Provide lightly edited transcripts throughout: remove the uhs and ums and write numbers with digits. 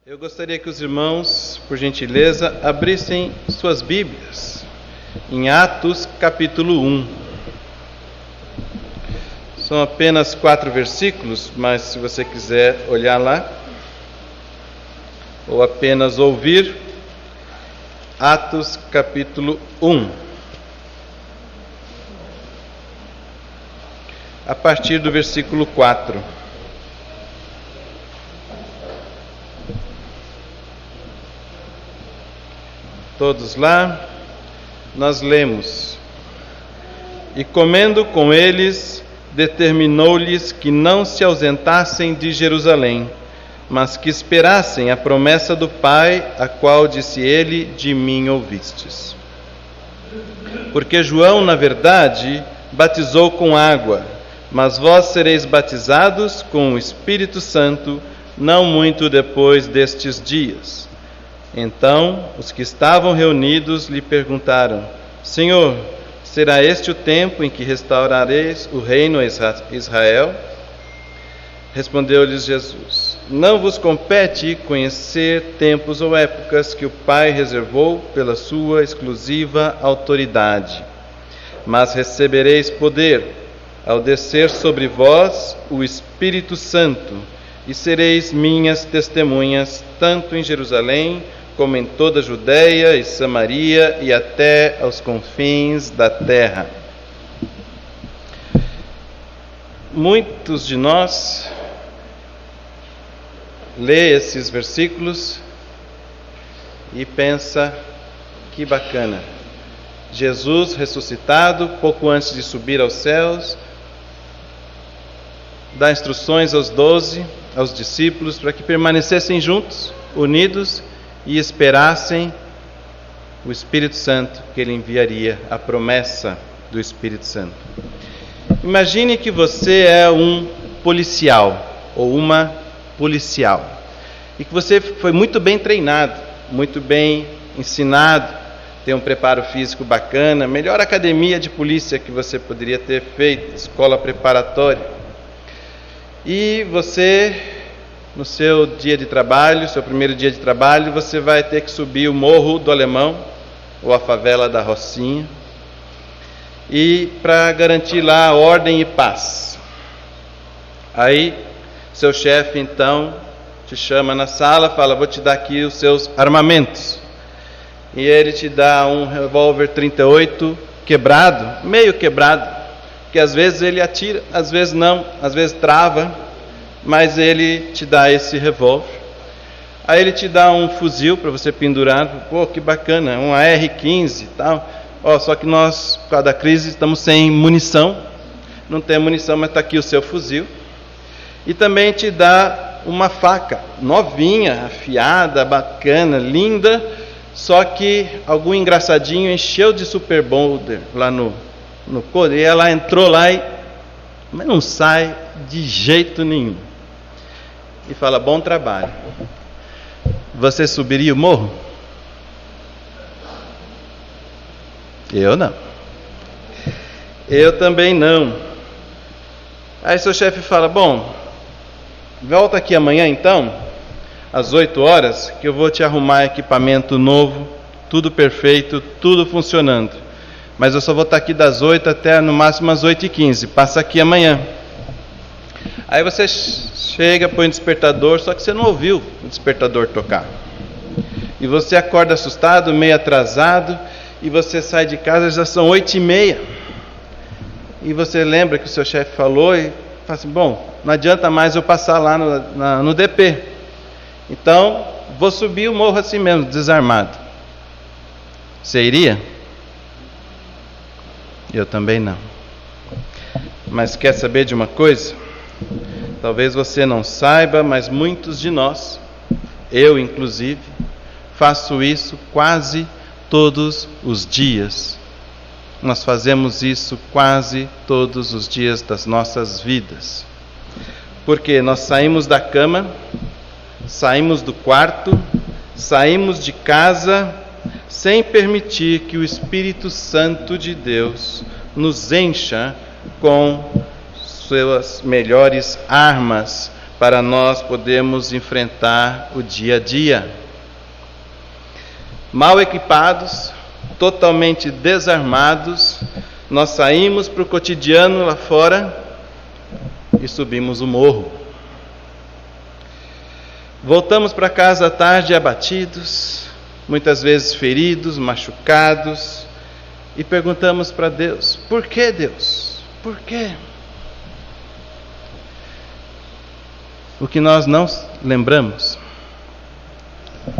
Eu gostaria que os irmãos, por gentileza, abrissem suas Bíblias em Atos capítulo 1. São apenas 4 versículos, mas se você quiser olhar lá, ou apenas ouvir, Atos capítulo 1. A partir do versículo 4. Todos lá, nós lemos: E comendo com eles, determinou-lhes que não se ausentassem de Jerusalém, mas que esperassem a promessa do Pai, a qual disse ele: de mim ouvistes. Porque João, na verdade, batizou com água, mas vós sereis batizados com o Espírito Santo, não muito depois destes dias. Então, os que estavam reunidos lhe perguntaram: Senhor, será este o tempo em que restaurareis o reino a Israel? Respondeu-lhes Jesus: Não vos compete conhecer tempos ou épocas que o Pai reservou pela sua exclusiva autoridade, mas recebereis poder ao descer sobre vós o Espírito Santo, e sereis minhas testemunhas, tanto em Jerusalém, como em toda a Judeia e Samaria e até aos confins da terra. Muitos de nós lê esses versículos e pensa: que bacana, Jesus ressuscitado, pouco antes de subir aos céus, dá instruções aos 12, aos discípulos, para que permanecessem juntos, unidos, e esperassem o Espírito Santo que ele enviaria, a promessa do Espírito Santo. Imagine que você é um policial ou uma policial e que você foi muito bem treinado, muito bem ensinado, tem um preparo físico bacana, melhor academia de polícia que você poderia ter feito, escola preparatória. E você, no seu dia de trabalho, seu primeiro dia de trabalho, você vai ter que subir o Morro do Alemão, ou a favela da Rocinha, e para garantir lá ordem e paz. Aí, seu chefe, então, te chama na sala, fala: vou te dar aqui os seus armamentos. E ele te dá um revólver 38 quebrado, meio quebrado, que às vezes ele atira, às vezes não, às vezes trava, mas ele te dá esse revólver. Aí ele te dá um fuzil para você pendurar. Pô, que bacana, um AR-15 e tal. Só que nós, por causa da crise, estamos sem munição. Não tem munição, mas está aqui o seu fuzil. E também te dá uma faca novinha, afiada, bacana, linda, só que algum engraçadinho encheu de super bonder lá no couro, e ela entrou lá mas não sai de jeito nenhum. E fala: bom trabalho. Você subiria o morro? Eu não. Eu também não. Aí seu chefe fala: bom, volta aqui amanhã então, às 8 horas, que eu vou te arrumar equipamento novo, tudo perfeito, tudo funcionando. Mas eu só vou estar aqui das 8 até no máximo às 8h15. Passa aqui amanhã. Aí você chega, põe o despertador, só que você não ouviu o despertador tocar. E você acorda assustado, meio atrasado, e você sai de casa, já são 8h30. E você lembra que o seu chefe falou e fala assim: bom, não adianta mais eu passar lá no DP. Então, vou subir o morro assim mesmo, desarmado. Você iria? Eu também não. Mas quer saber de uma coisa? Talvez você não saiba, mas muitos de nós, eu inclusive, faço isso quase todos os dias. Nós fazemos isso quase todos os dias das nossas vidas. Porque nós saímos da cama, saímos do quarto, saímos de casa, sem permitir que o Espírito Santo de Deus nos encha com suas melhores armas para nós podermos enfrentar o dia a dia. Mal equipados, totalmente desarmados, nós saímos para o cotidiano lá fora e subimos o morro. Voltamos para casa à tarde abatidos, muitas vezes feridos, machucados, e perguntamos para Deus: por que, Deus? Por quê? O que nós não lembramos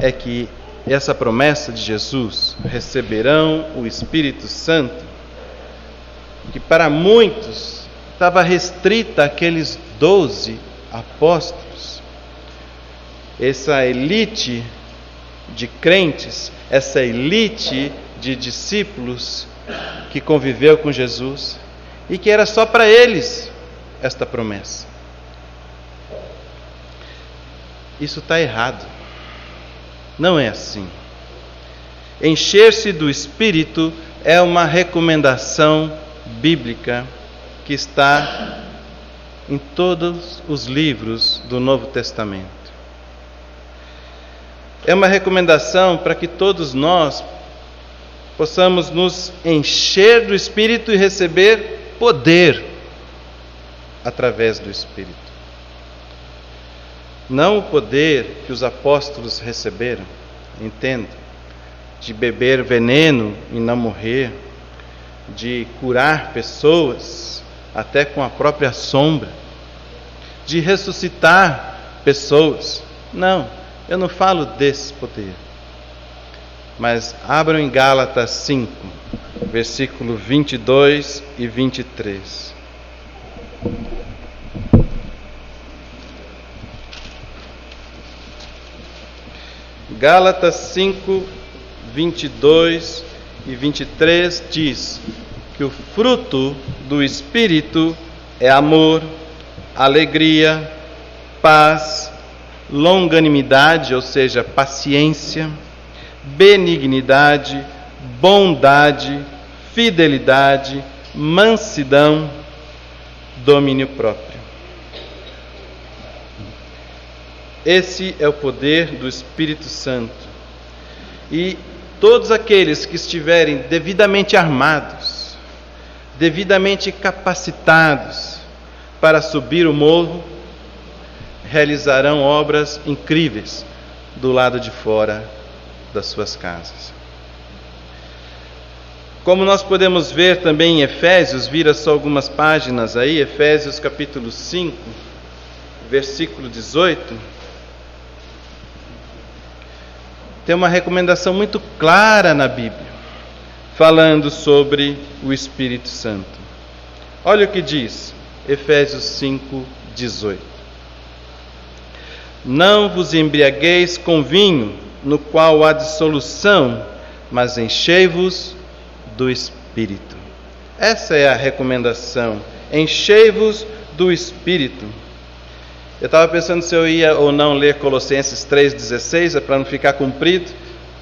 é que essa promessa de Jesus, receberão o Espírito Santo, que para muitos estava restrita àqueles 12 apóstolos, essa elite de crentes, essa elite de discípulos que conviveu com Jesus, e que era só para eles esta promessa. Isso está errado. Não é assim. Encher-se do Espírito é uma recomendação bíblica que está em todos os livros do Novo Testamento. É uma recomendação para que todos nós possamos nos encher do Espírito e receber poder através do Espírito. Não o poder que os apóstolos receberam, entenda, de beber veneno e não morrer, de curar pessoas até com a própria sombra, de ressuscitar pessoas. Não, eu não falo desse poder. Mas abram em Gálatas 5, versículo 22 e 23. Gálatas 5, 22 e 23 diz que o fruto do Espírito é amor, alegria, paz, longanimidade, ou seja, paciência, benignidade, bondade, fidelidade, mansidão, domínio próprio. Esse é o poder do Espírito Santo. E todos aqueles que estiverem devidamente armados, devidamente capacitados para subir o morro, realizarão obras incríveis do lado de fora das suas casas. Como nós podemos ver também em Efésios, vira só algumas páginas aí, Efésios capítulo 5, versículo 18, tem uma recomendação muito clara na Bíblia, falando sobre o Espírito Santo. Olha o que diz, Efésios 5, 18. Não vos embriagueis com vinho, no qual há dissolução, mas enchei-vos do Espírito. Essa é a recomendação, enchei-vos do Espírito. Eu estava pensando se eu ia ou não ler Colossenses 3,16, para não ficar comprido,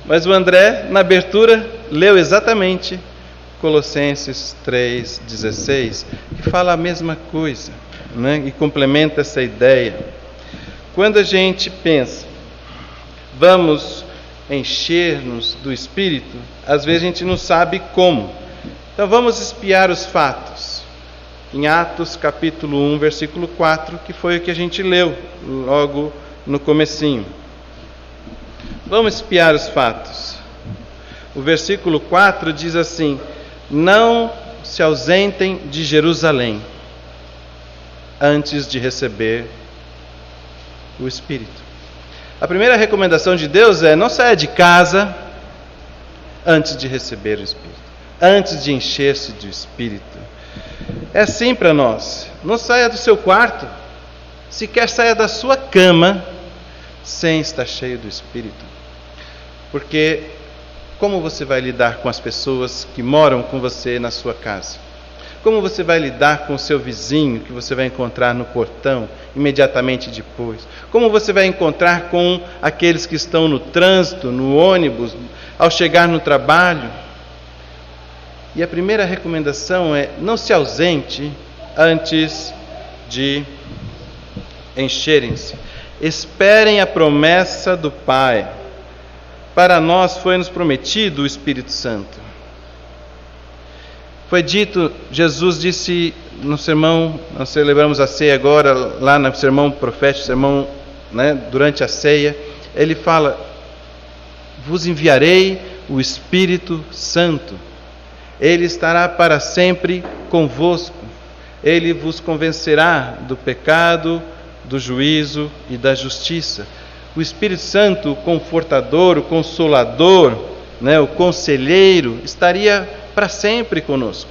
mas o André, na abertura, leu exatamente Colossenses 3,16, que fala a mesma coisa, né? E complementa essa ideia. Quando a gente pensa, vamos encher-nos do Espírito, às vezes a gente não sabe como. Então vamos espiar os fatos. Em Atos capítulo 1, versículo 4, que foi o que a gente leu logo no comecinho. Vamos espiar os fatos. O versículo 4 diz assim: não se ausentem de Jerusalém antes de receber o Espírito. A primeira recomendação de Deus é: não saia de casa antes de receber o Espírito, antes de encher-se do Espírito. É assim para nós. Não saia do seu quarto, sequer saia da sua cama sem estar cheio do Espírito. Porque como você vai lidar com as pessoas que moram com você na sua casa? Como você vai lidar com o seu vizinho que você vai encontrar no portão imediatamente depois? Como você vai encontrar com aqueles que estão no trânsito, no ônibus, ao chegar no trabalho? E a primeira recomendação é: não se ausente antes de encherem-se. Esperem a promessa do Pai. Para nós foi-nos prometido o Espírito Santo. Foi dito, Jesus disse no sermão, nós celebramos a ceia agora, lá no sermão profético, sermão, durante a ceia, ele fala: vos enviarei o Espírito Santo. Ele estará para sempre convosco. Ele vos convencerá do pecado, do juízo e da justiça. O Espírito Santo, o confortador, o consolador, o conselheiro, estaria para sempre conosco.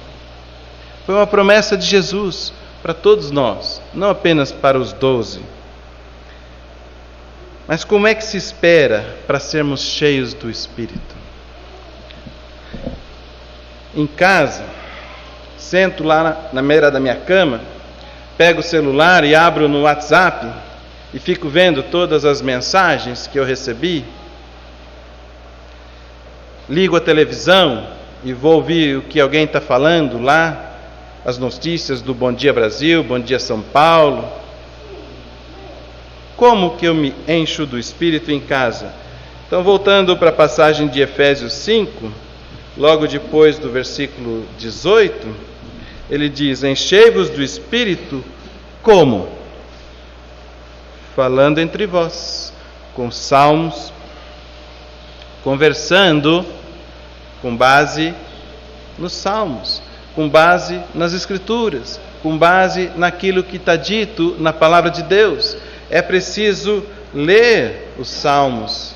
Foi uma promessa de Jesus para todos nós, não apenas para os 12. Mas como é que se espera para sermos cheios do Espírito? Em casa, sento lá na beira da minha cama, pego o celular e abro no WhatsApp e fico vendo todas as mensagens que eu recebi. Ligo a televisão e vou ouvir o que alguém está falando lá, as notícias do Bom Dia Brasil, Bom Dia São Paulo. Como que eu me encho do Espírito em casa? Então, voltando para a passagem de Efésios 5, logo depois do versículo 18, ele diz: enchei-vos do Espírito, como? Falando entre vós, com salmos, conversando com base nos salmos, com base nas Escrituras, com base naquilo que está dito na palavra de Deus. É preciso ler os salmos,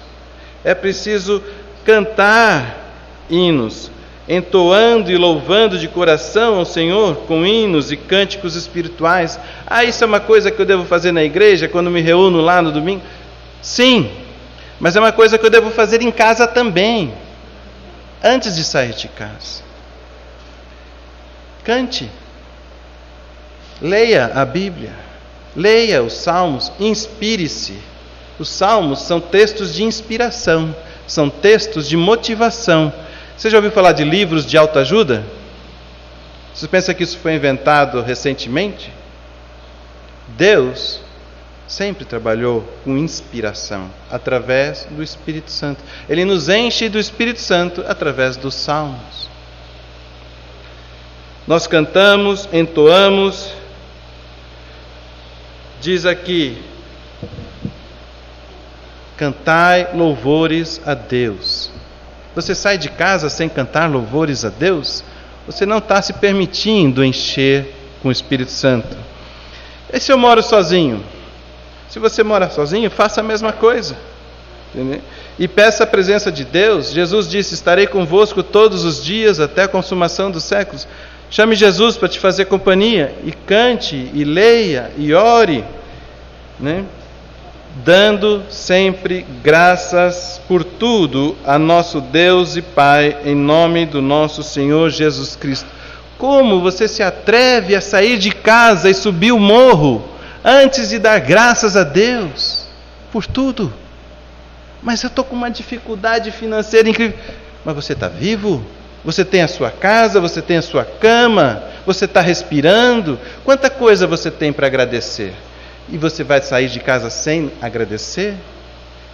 é preciso cantar hinos, entoando e louvando de coração ao Senhor com hinos e cânticos espirituais. Isso é uma coisa que eu devo fazer na igreja quando me reúno lá no domingo? Sim, mas é uma coisa que eu devo fazer em casa também, antes de sair de casa. Cante, leia a Bíblia, leia os salmos, inspire-se. Os salmos são textos de inspiração, são textos de motivação. Você já ouviu falar de livros de autoajuda? Você pensa que isso foi inventado recentemente? Deus sempre trabalhou com inspiração, através do Espírito Santo. Ele nos enche do Espírito Santo através dos salmos. Nós cantamos, entoamos. Diz aqui: cantai louvores a Deus. Você sai de casa sem cantar louvores a Deus? Você não está se permitindo encher com o Espírito Santo. E se eu moro sozinho? Se você mora sozinho, faça a mesma coisa. Entendeu? E peça a presença de Deus. Jesus disse: estarei convosco todos os dias até a consumação dos séculos. Chame Jesus para te fazer companhia, e cante, e leia, e ore, dando sempre graças por tudo a nosso Deus e Pai, em nome do nosso Senhor Jesus Cristo. Como você se atreve a sair de casa e subir o morro antes de dar graças a Deus por tudo? Mas eu estou com uma dificuldade financeira incrível. Mas você está vivo? Você tem a sua casa, você tem a sua cama, você está respirando. Quanta coisa você tem para agradecer? E você vai sair de casa sem agradecer?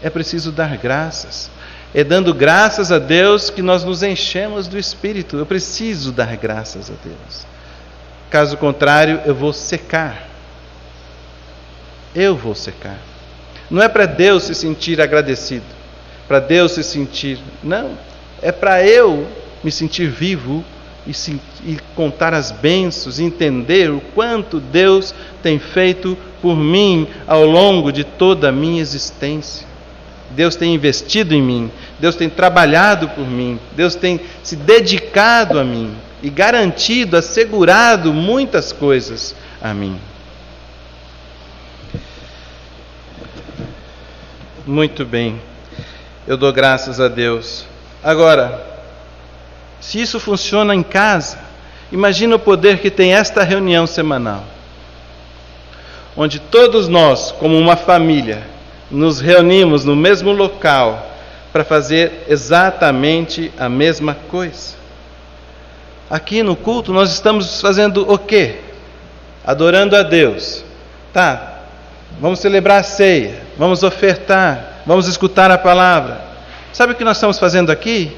É preciso dar graças. É dando graças a Deus que nós nos enchemos do Espírito. Eu preciso dar graças a Deus. Caso contrário, eu vou secar. Eu vou secar. Não é para Deus se sentir agradecido, para Deus se sentir... Não, é para eu me sentir vivo e contar as bênçãos, entender o quanto Deus tem feito por mim ao longo de toda a minha existência. Deus tem investido em mim, Deus tem trabalhado por mim, Deus tem se dedicado a mim e garantido, assegurado muitas coisas a mim. Muito bem, eu dou graças a Deus. Agora, se isso funciona em casa, imagina o poder que tem esta reunião semanal, onde todos nós, como uma família, nos reunimos no mesmo local para fazer exatamente a mesma coisa. Aqui no culto nós estamos fazendo o quê? Adorando a Deus. Tá, vamos celebrar a ceia, vamos ofertar, vamos escutar a palavra. Sabe o que nós estamos fazendo aqui?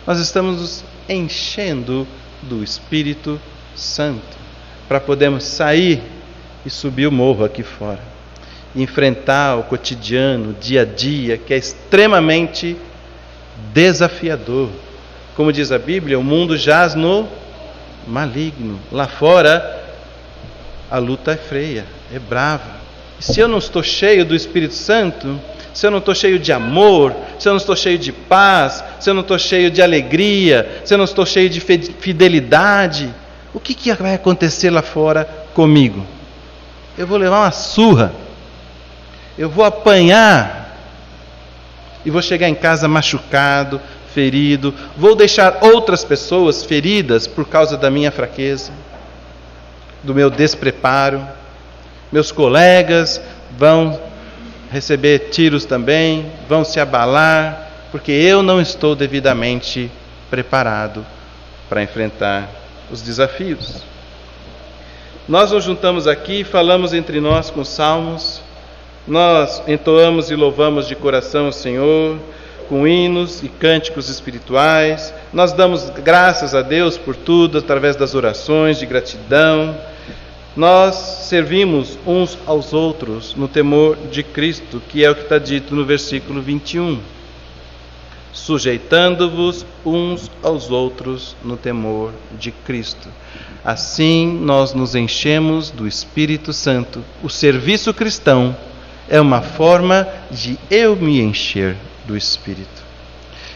Nós estamos nos enchendo do Espírito Santo para podermos sair e subir o morro aqui fora, e enfrentar o cotidiano, o dia a dia, que é extremamente desafiador. Como diz a Bíblia, o mundo jaz no maligno. Lá fora a luta é freia, é brava. E se eu não estou cheio do Espírito Santo, se eu não estou cheio de amor, se eu não estou cheio de paz, se eu não estou cheio de alegria, se eu não estou cheio de fidelidade, o que vai acontecer lá fora comigo? Eu vou levar uma surra, eu vou apanhar e vou chegar em casa machucado, ferido, vou deixar outras pessoas feridas por causa da minha fraqueza, do meu despreparo. Meus colegas vão receber tiros também, vão se abalar, porque eu não estou devidamente preparado para enfrentar os desafios. Nós nos juntamos aqui e falamos entre nós com salmos, nós entoamos e louvamos de coração o Senhor, com hinos e cânticos espirituais, nós damos graças a Deus por tudo, através das orações de gratidão. Nós servimos uns aos outros no temor de Cristo, que é o que está dito no versículo 21. Sujeitando-vos uns aos outros no temor de Cristo. Assim nós nos enchemos do Espírito Santo. O serviço cristão é uma forma de eu me encher do Espírito.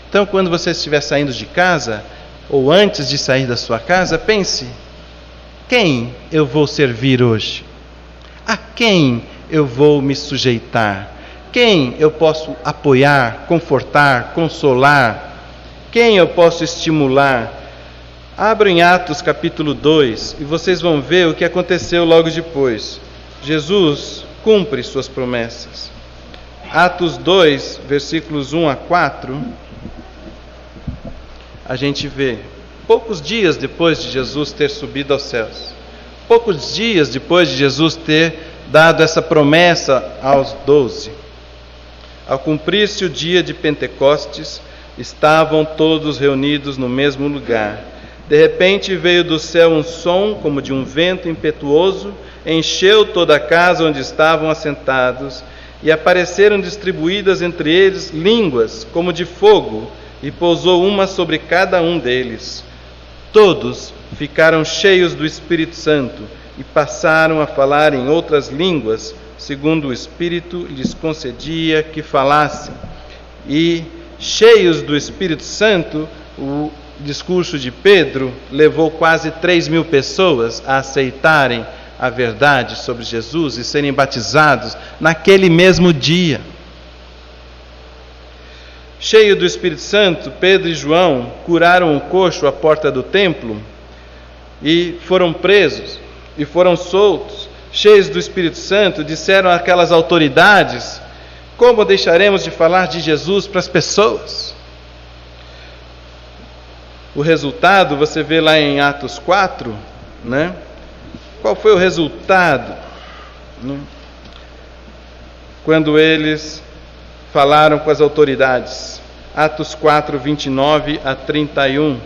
Então, quando você estiver saindo de casa, ou antes de sair da sua casa, pense: quem eu vou servir hoje? A quem eu vou me sujeitar? Quem eu posso apoiar, confortar, consolar? Quem eu posso estimular? Abra em Atos capítulo 2 e vocês vão ver o que aconteceu logo depois. Jesus cumpre suas promessas. Atos 2, versículos 1 a 4, a gente vê. Poucos dias depois de Jesus ter subido aos céus, poucos dias depois de Jesus ter dado essa promessa aos 12, ao cumprir-se o dia de Pentecostes, estavam todos reunidos no mesmo lugar. De repente veio do céu um som como de um vento impetuoso, encheu toda a casa onde estavam assentados, e apareceram distribuídas entre eles línguas como de fogo, e pousou uma sobre cada um deles. Todos ficaram cheios do Espírito Santo e passaram a falar em outras línguas, segundo o Espírito lhes concedia que falassem. E, cheios do Espírito Santo, o discurso de Pedro levou quase 3.000 pessoas a aceitarem a verdade sobre Jesus e serem batizados naquele mesmo dia. Cheio do Espírito Santo, Pedro e João curaram um coxo à porta do templo e foram presos e foram soltos. Cheios do Espírito Santo, disseram àquelas autoridades: como deixaremos de falar de Jesus para as pessoas? O resultado você vê lá em Atos 4, né? Qual foi o resultado? Quando eles falaram com as autoridades. Atos 4, 29 a 31.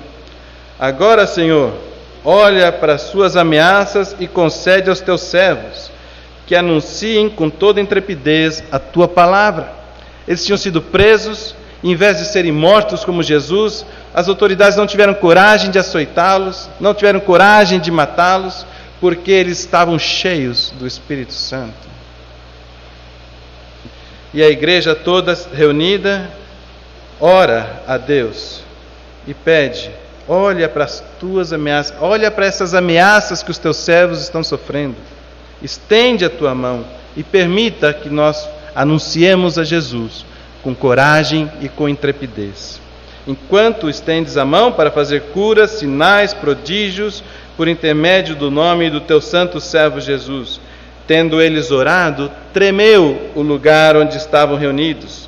Agora, Senhor, olha para as suas ameaças e concede aos teus servos que anunciem com toda intrepidez a tua palavra. Eles tinham sido presos, em vez de serem mortos como Jesus, as autoridades não tiveram coragem de açoitá-los, não tiveram coragem de matá-los, porque eles estavam cheios do Espírito Santo. E a igreja toda reunida ora a Deus e pede: olha para as tuas ameaças, olha para essas ameaças que os teus servos estão sofrendo, estende a tua mão e permita que nós anunciemos a Jesus com coragem e com intrepidez. Enquanto estendes a mão para fazer curas, sinais, prodígios, por intermédio do nome do teu santo servo Jesus. Tendo eles orado, tremeu o lugar onde estavam reunidos.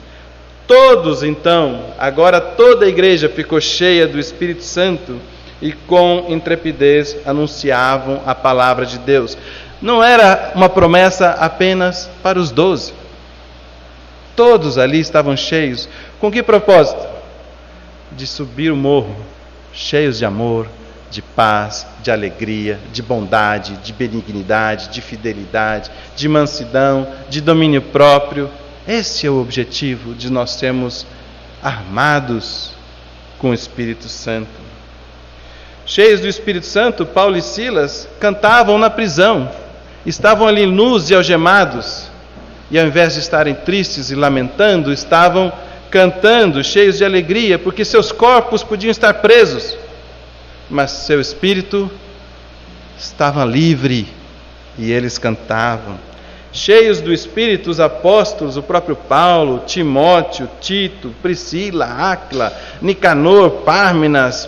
Todos então, agora toda a igreja ficou cheia do Espírito Santo e com intrepidez anunciavam a palavra de Deus. não era uma promessa apenas para os 12. Todos ali estavam cheios. Com que propósito? De subir o morro, cheios de amor, de paz, de alegria, de bondade, de benignidade, de fidelidade, de mansidão, de domínio próprio. Esse é o objetivo de nós sermos armados com o Espírito Santo. Cheios do Espírito Santo, Paulo e Silas cantavam na prisão. Estavam ali nus e algemados. E ao invés de estarem tristes e lamentando, estavam cantando, cheios de alegria, porque seus corpos podiam estar presos, mas seu espírito estava livre e eles cantavam. Cheios do Espírito, os apóstolos, o próprio Paulo, Timóteo, Tito, Priscila, Áquila, Nicanor, Pármenas,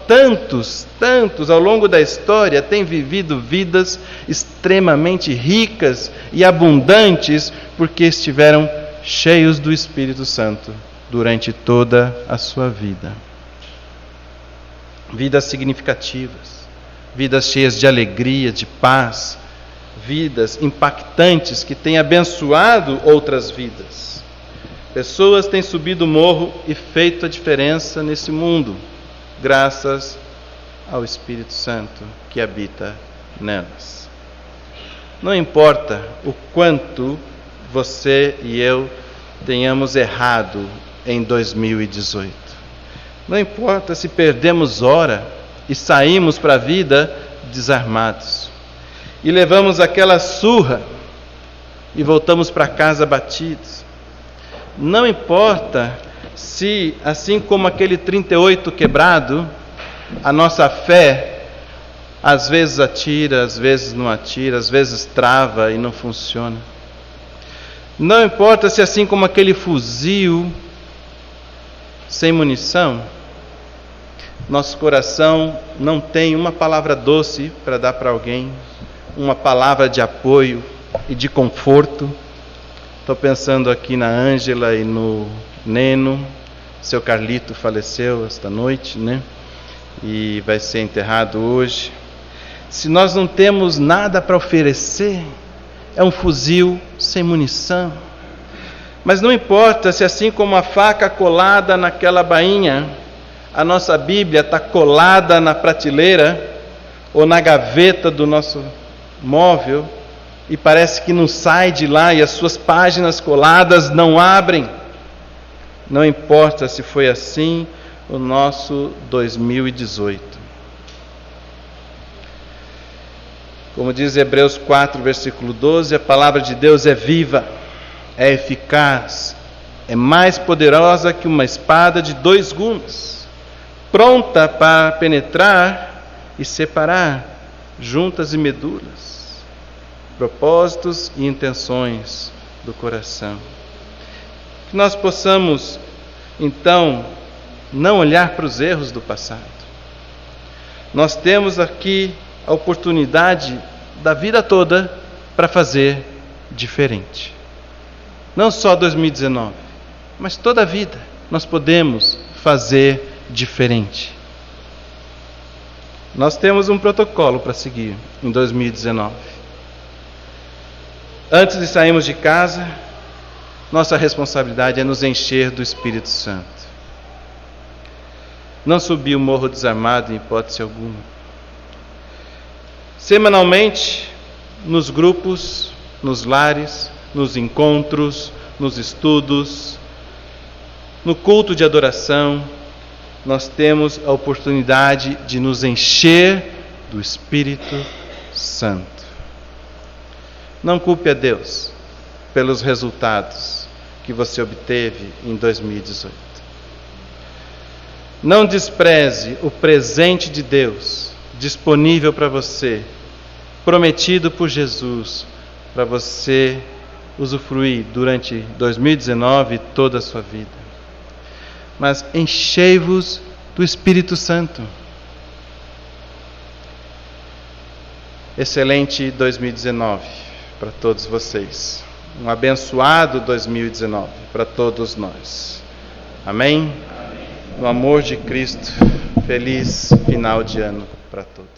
tantos ao longo da história têm vivido vidas extremamente ricas e abundantes porque estiveram cheios do Espírito Santo durante toda a sua vida. Vidas significativas, vidas cheias de alegria, de paz, vidas impactantes que têm abençoado outras vidas. Pessoas têm subido o morro e feito a diferença nesse mundo, graças ao Espírito Santo que habita nelas. Não importa o quanto você e eu tenhamos errado em 2018. Não importa se perdemos hora e saímos para a vida desarmados. E levamos aquela surra e voltamos para casa batidos. Não importa se, assim como aquele 38 quebrado, a nossa fé às vezes atira, às vezes não atira, às vezes trava e não funciona. Não importa se, assim como aquele fuzil sem munição, nosso coração não tem uma palavra doce para dar para alguém, uma palavra de apoio e de conforto. Estou pensando aqui na Ângela e no Neno. Seu Carlito faleceu esta noite, né? E vai ser enterrado hoje. Se nós não temos nada para oferecer, é um fuzil sem munição. Mas não importa se, assim como a faca colada naquela bainha, a nossa Bíblia está colada na prateleira ou na gaveta do nosso móvel e parece que não sai de lá e as suas páginas coladas não abrem. Não importa se foi assim o nosso 2018. Como diz Hebreus 4, versículo 12, a palavra de Deus é viva, é eficaz, é mais poderosa que uma espada de 2 gumes, pronta para penetrar e separar juntas e medulas, propósitos e intenções do coração. Que nós possamos, então, não olhar para os erros do passado. Nós temos aqui a oportunidade da vida toda para fazer diferente. Não só 2019, mas toda a vida nós podemos fazer diferente. Nós temos um protocolo para seguir em 2019. Antes de sairmos de casa, nossa responsabilidade é nos encher do Espírito Santo. Não subir o morro desarmado em hipótese alguma. Semanalmente, nos grupos, nos lares, nos encontros, nos estudos, no culto de adoração, nós temos a oportunidade de nos encher do Espírito Santo. Não culpe a Deus pelos resultados que você obteve em 2018. Não despreze o presente de Deus disponível para você, prometido por Jesus, para você usufruir durante 2019 e toda a sua vida. Mas enchei-vos do Espírito Santo. Excelente 2019 para todos vocês. Um abençoado 2019 para todos nós. Amém? No amor de Cristo, feliz final de ano para todos.